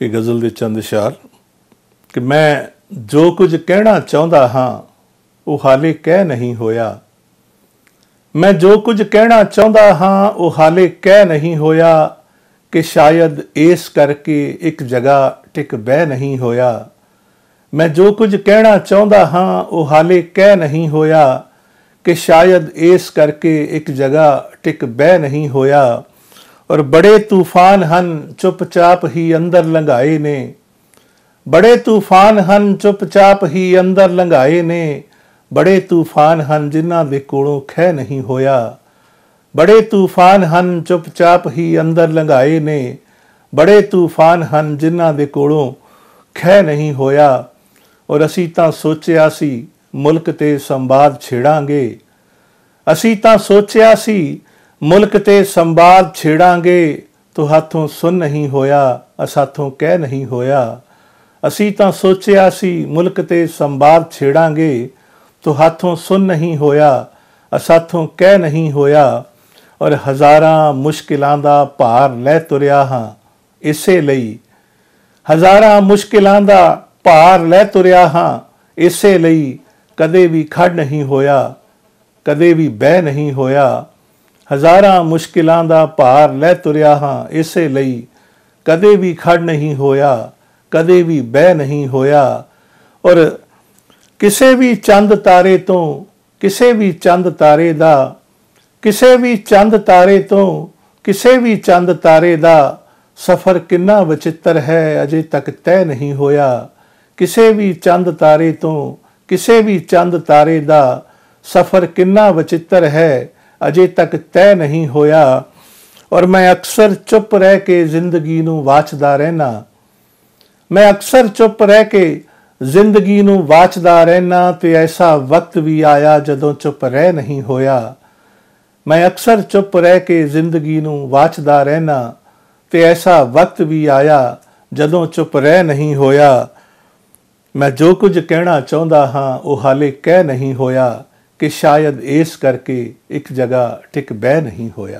कि गज़ल दे चंद इशार कि मैं जो कुछ कहना चाहता हाँ वो हाले कह नहीं होया। मैं जो कुछ कहना चाहता हाँ वो हाले कह नहीं होया कि शायद इस करके एक जगह टिक बह नहीं होया। मैं जो कुछ कहना चाहता हाँ वो हाले कह नहीं होया कि शायद इस करके एक जगह टिक बह नहीं होया। और बड़े तूफान हन चुपचाप ही अंदर लंघाए ने, बड़े तूफान हन चुपचाप ही अंदर लंघाए ने, बड़े तूफान हन जिन्हां दे कोलों खह नहीं होया। बड़े तूफान हन चुपचाप ही अंदर लंघाए ने, बड़े तूफान हन जिन्हां दे कोलों खह नहीं होया। और असीं तां सोचिया सी मुल्क ते संवाद छेड़ांगे, असीं तां सोचिया सी मुल्क ते संवाद छेड़ांगे, तो हाथों सुन नहीं होया असाथों कह नहीं होया। असीं तां सोचिया सी मुल्क ते संवाद छेड़ांगे, तो हाथों सुन नहीं होया असाथों कह नहीं होया। और हज़ारां मुश्किलां दा भार लै तुरिया हां इसे लई, हज़ारां मुश्किलां दा भार लै तुरिया हां इसे लई, कदे भी खड़ नहीं होया कदे भी बह नहीं होया। हज़ारां मुश्किलां दा भार लै तुरिया हां इसे लई, कदे भी खड़ नहीं होया कदे भी बह नहीं होया। और किसे भी चंद तारे तो, किसे भी चंद तारे दा, किसे भी चंद तारे तो, किसे भी चंद तारे दा सफ़र किन्ना वचित्र है अजे तक तय नहीं होया। किसे भी चंद तारे तो, किसे भी चंद तारे दा सफ़र किन्ना वचित्र है अजे तक तय नहीं होया। और मैं अक्सर चुप रह के जिंदगी नूं वाचदा रहना, मैं अक्सर चुप रह के जिंदगी नूं वाचदा रहना, ते ऐसा वक्त भी आया जदों चुप रह नहीं होया। मैं अक्सर चुप रह के जिंदगी नूं वाचदा रहना, ते ऐसा वक्त भी आया जदों चुप रह नहीं होया। मैं जो कुछ कहना चाहता हाँ वो हाले कह नहीं होया कि शायद इस करके एक जगह टिक बह नहीं होया।